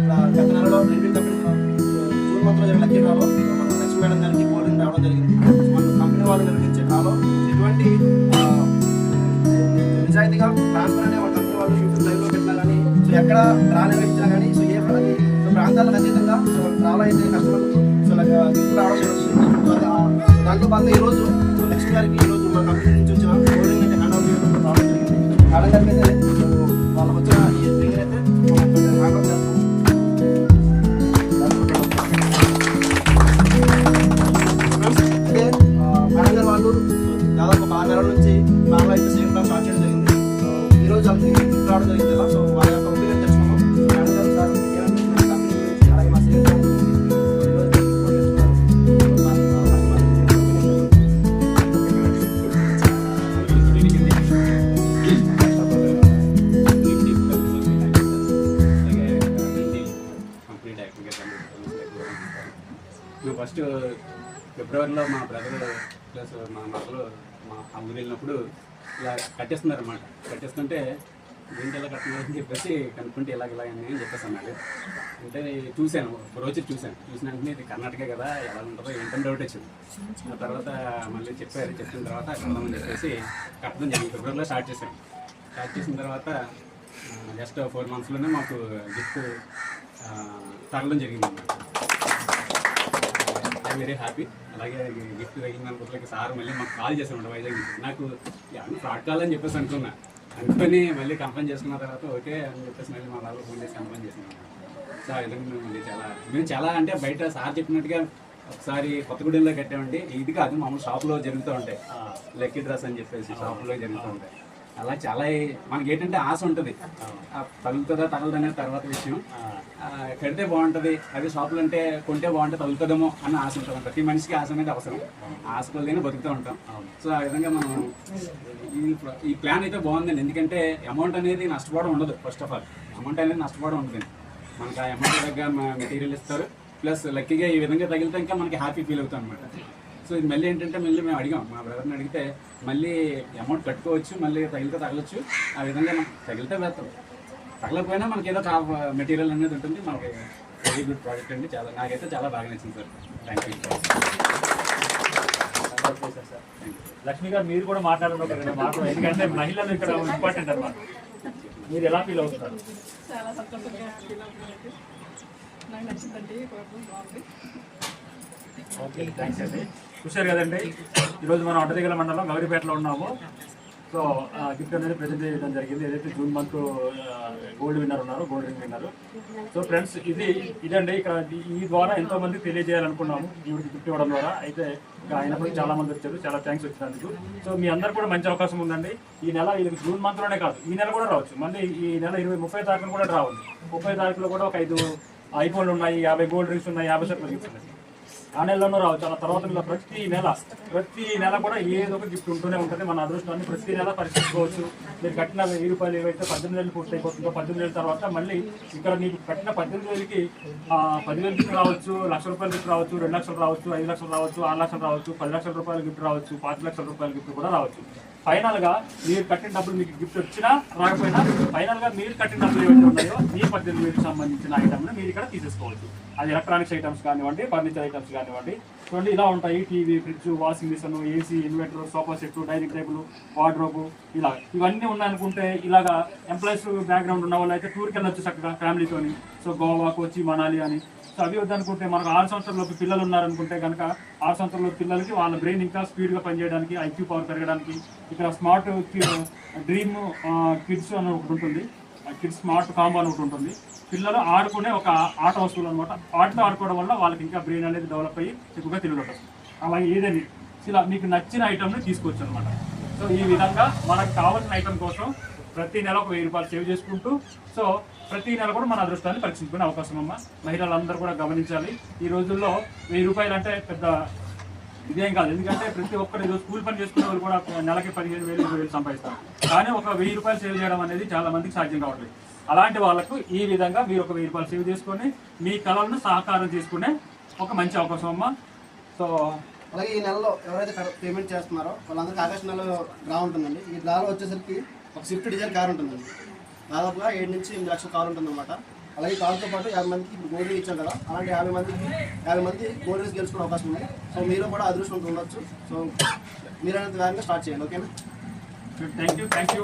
గత నెలలో review June మంత్లో జరిగిన లక్కీ డ్రాలో మన లక్ష్మీ మేడం గారికి గోల్డ్ రింగ్ రావడం జరిగింది. మన కంపెనీ వాళ్ళు నిర్వహించే డ్రాలో ఎటువంటి నిజాయితీగా ట్రాన్స్పరెంట్ మన కంపెనీ వాళ్ళు యూట్యూబ్ లైవ్లో పెట్టినా కానీ సో ఎక్కడ డ్రా నిర్వహించినా కానీ సో ఏ ప్రాంతాలకు అతీతంగా సో డ్రాలో అయితే కస్టమర్లకు సో గిఫ్ట్ రావడం జరుగుతుంది. సో దాంట్లో భాగంగా ఈరోజు లక్ష్మీ గారికి ఈరోజు మన కంపెనీ నుంచి వచ్చిన గోల్డ్ రింగ్ అయితే హ్యాండ్ అవుట్ చేయడం రావడం జరిగింది. మేడం గారికి అయితే వాళ్ళకి వచ్చిన ఈ రింగ్ అయితే హ్యాండ్ అవుట్ చేస్తాం. మేడం గారు వాళ్ళు దాదాపు 6 నెలల నుంచి బాగా అయితే సేమ్ డ్రా స్టార్ట్ చేయడం జరిగింది. ఈరోజు వాళ్ళకి గిఫ్ట్ రావడం జరిగింది కదా. సో వాళ్ళ యొక్క ఒపీనియన్ తెలుసుకున్నాం. మేడం గారు సార్ అలాగే మా సేమ్ ఫస్ట్ ఫిబ్రవరిలో మా బ్రదర్ ప్లస్ మా మదర్ మా ఊరు వెళ్ళినప్పుడు ఇలా కట్టేస్తున్నారు అన్నమాట. కట్టేస్తుంటే దీంట్లో ఎలా కట్టున్నారని చెప్పేసి కనుక్కుంటే ఇలాగ అని చెప్పేసి అన్నాడు. అంటే చూశాను, ఒక రోజు చూసిన వెంటనే ఇది కర్ణాటక కదా, ఎలా ఉంటుందో ఏంటని డౌట్ వచ్చింది. ఆ తర్వాత మళ్ళీ చెప్పిన తర్వాత కడదామని చెప్పేసి కట్టడం జరిగింది. ఫిబ్రవరిలో స్టార్ట్ చేసిన తర్వాత జస్ట్ 4 monthsలోనే మాకు గిఫ్ట్ తగలడం జరిగింది అన్నమాట. I'm very happy. అలాగే గిఫ్ట్ తగ్గిందనుకోవట్లకి సార్ మళ్ళీ మాకు కాల్ చేసామంట వైజాగ్ నుంచి. నాకు ఫ్రాడ్ కాల్ అని చెప్పేసి అనుకుని మళ్ళీ కంప్లైంట్ చేసుకున్న తర్వాత ఓకే అని చెప్పేసి మళ్ళీ మా వాళ్ళు ఫోన్ చేసి కంప్లైంట్ చేసినాం. సో ఆ విధంగా మేము చాలా అంటే బయట సార్ చెప్పినట్టుగా ఒకసారి కొత్తగూడెంలో కట్టామండి. ఇది కాదు మామూలు షాప్లో జరుగుతూ ఉంటాయి, లక్కీ డ్రెస్ అని చెప్పేసి షాప్లో జరుగుతూ ఉంటాయి. అలా చాలా మనకి ఏంటంటే ఆశ ఉంటుంది, తగులుతుందా తగలదనే తర్వాత విషయం. కడితే బాగుంటుంది, అది షాపులు అంటే కొంటే బాగుంటుంది, తగులుతుందేమో అన్న ఆశ ఉంటుంది. ప్రతి మనిషికి ఆశ అనేది అవసరం, ఆశ కొద్దిగానే బతుకుతూ ఉంటాం. సో ఆ విధంగా మనం ఈ ప్లాన్ అయితే బాగుందండి. ఎందుకంటే అమౌంట్ అనేది నష్టపోవడం ఉండదు. ఫస్ట్ ఆఫ్ ఆల్ అమౌంట్ అనేది నష్టపోవడం ఉండదు. మనకు ఆ అమౌంట్ దగ్గర మెటీరియల్ ఇస్తారు, ప్లస్ లక్కీగా ఈ విధంగా తగిలితే ఇంకా మనకి హ్యాపీ ఫీల్ అవుతాం అనమాట. సో ఇది మళ్ళీ ఏంటంటే మళ్ళీ మేము అడిగాం, మా బ్రదర్ని అడిగితే మళ్ళీ అమౌంట్ కట్టుకోవచ్చు, మళ్ళీ తగిలితే తగలచ్చు. ఆ విధంగా మనకు తగిలితే బెటర్, తగలకపోయినా మనకి ఏదో మెటీరియల్ అనేది ఉంటుంది. మనకి వెరీ గుడ్ ప్రోడక్ట్ అండి. నాకైతే చాలా బాగా నచ్చింది sir. Thank you sir. Lakshmi గారు మీరు కూడా మాట్లాడడం ఎందుకంటే మహిళలు ఇక్కడ ఇంపార్టెంట్ అన్నమాట. మీరు ఎలా ఫీల్ అవుతున్నారు? చాలా సంతోషంగా ఫీల్ అవుతున్నాను. నాకు నచ్చిందండి. ఓకే, థ్యాంక్స్ అండి. చూశారు కదండి, ఈరోజు మనం అడ్డదిగల మండలం గౌరీపేటలో ఉన్నాము. సో గిఫ్ట్ అనేది ప్రజెంట్ చేయడం జరిగింది. ఏదైతే జూన్ మంత్ గోల్డ్ విన్నర్ ఉన్నారు, gold ring winner. So friends ఇదండి ఇక్కడ ఈ ద్వారా ఎంతో మంది తెలియజేయాలనుకున్నాము ఈవిడికి గిఫ్ట్ ఇవ్వడం ద్వారా. అయితే అయినప్పుడు చాలా మంది వచ్చారు, చాలా థ్యాంక్స్ వచ్చినందుకు. సో మీ అందరు కూడా మంచి అవకాశం ఉందండి. ఈ నెల వీళ్ళకి జూన్ మంత్లోనే కాదు, ఈ నెల కూడా రావచ్చు. మళ్ళీ ఈ నెల 30 తారీఖున కూడా రావాలి. 30 తారీఖులో కూడా ఒక 5 ఐఫోన్లు ఉన్నాయి, 50 గోల్డ్ రింగ్స్ ఉన్నాయి, 50 షర్ట్లు గిఫ్ట్ ఉన్నాయి. ఆ నెలలోనూ రావచ్చు. ఆ తర్వాత ప్రతి నెల కూడా ఏదో ఒక గిఫ్ట్ ఉంటూనే ఉంటుంది. మన అదృష్టాన్ని ప్రతి నెల పరీక్షించుకోవచ్చు. మీరు కట్టిన 1000 రూపాయలు ఏవైతే 18 ఏళ్ళు పూర్తి అయిపోతుందో, 18 ఏళ్ళ తర్వాత మళ్ళీ ఇక్కడ మీకు కట్టిన 18 ఏళ్ళకి 10,000 గిఫ్ట్ రావచ్చు, 1,00,000 రూపాయలు గిఫ్ట్ రావచ్చు, 2 లక్షలు రావచ్చు, 5 లక్షలు రావచ్చు, 6 లక్షలు రావచ్చు, 10 లక్షల రూపాయల గిఫ్ట్ రావచ్చు, 5 లక్షల రూపాయల గిఫ్ట్ కూడా రావచ్చు. ఫైనల్గా మీరు కట్టిన డబ్బులు మీకు గిఫ్ట్ వచ్చినా రాకపోయినా ఫైనల్గా మీరు కట్టిన డబ్బులు ఏవైతే ఉన్నాయో మీ 18,000కి సంబంధించిన ఐటమ్ని మీరు ఇక్కడ తీసేసుకోవచ్చు. అది ఎలక్ట్రానిక్స్ ఐటమ్స్ కానివ్వండి, ఫర్నిచర్ ఐటమ్స్ కానివ్వండి. చూడండి ఇలా ఉంటాయి. TV, fridge, washing machine, AC, inverter, sofa set, dining table, wardrobe, ఇలా ఇవన్నీ ఉన్నాయనుకుంటే ఇలాగా ఎంప్లాయీస్ బ్యాక్గ్రౌండ్ ఉన్న వాళ్ళు అయితే టూర్కి వెళ్ళొచ్చు చక్కగా ఫ్యామిలీతోని. సో గోవా, కొచ్చి, మనాలి అని. సో అవి వద్దనుకుంటే మనకు 6 సంవత్సరాలలోపు పిల్లలు ఉన్నారనుకుంటే కనుక 6 సంవత్సరాల పిల్లలకి వాళ్ళ బ్రెయిన్ ఇంకా స్పీడ్గా పనిచేయడానికి, ఐక్యూ పవర్ పెరగడానికి ఇక్కడ స్మార్ట్ డ్రీమ్ కిడ్స్ అని ఒకటి ఉంటుంది. కిడ్స్ స్మార్ట్ కాంబో అని ఒకటి ఉంటుంది. పిల్లలు ఆడుకునే ఒక ఆట వస్తువులు అనమాట. వాటితో ఆడుకోవడం వల్ల వాళ్ళకి ఇంకా బ్రెయిన్ అనేది డెవలప్ అయ్యి ఎక్కువగా తెలియదు. అలాగే ఏదని ఇలా మీకు నచ్చిన ఐటమ్ని తీసుకోవచ్చు అనమాట. సో ఈ విధంగా మనకు కావాల్సిన ఐటమ్ కోసం ప్రతి నెల ఒక 1000 రూపాయలు సేవ్ చేసుకుంటూ సో ప్రతి నెల కూడా మన అదృష్టాన్ని పరీక్షించుకునే అవకాశం అమ్మ. మహిళలందరూ కూడా గమనించాలి. ఈ రోజుల్లో 1000 రూపాయలు అంటే పెద్ద ఇదేం కాదు. ఎందుకంటే ప్రతి ఒక్కరు ఏదో స్కూల్ పని చేసుకునే వాళ్ళు కూడా నెలకి 15,000, 20,000 సంపాదిస్తారు. కానీ ఒక 1000 రూపాయలు సేవ్ చేయడం అనేది చాలా మందికి సాధ్యం కావట్లేదు. అలాంటి వాళ్ళకు ఈ విధంగా మీరు ఒక 1000 రూపాయలు సేవ్ చేసుకొని మీ కళలను సహకారం చేసుకునే ఒక మంచి అవకాశం అమ్మ. సో అలాగే ఈ నెలలో ఎవరైతే పేమెంట్ చేస్తున్నారో వాళ్ళందరికీ ఆగస్టు నెలలో డ్రా ఉంటుందండి. ఈ డ్రాలో వచ్చేసరికి ఒక స్విఫ్ట్ డిజైర్ కార్ ఉంటుందండి. దాదాపుగా 7 నుంచి 8 లక్షల కార్ ఉంటుందన్నమాట. అలాగే కాల్తో పాటు 50 మందికి ఇప్పుడు గోల్డ్ రింగ్ ఇచ్చాం కదా, అలాంటి 50 మంది గోల్డ్ రింగ్స్ గెలుచుకునే అవకాశం ఉంది. సో మీరు కూడా అదృష్టం ఉండొచ్చు. సో మీరు అనేది వేగంగా స్టార్ట్ చేయండి. ఓకేనా? Thank you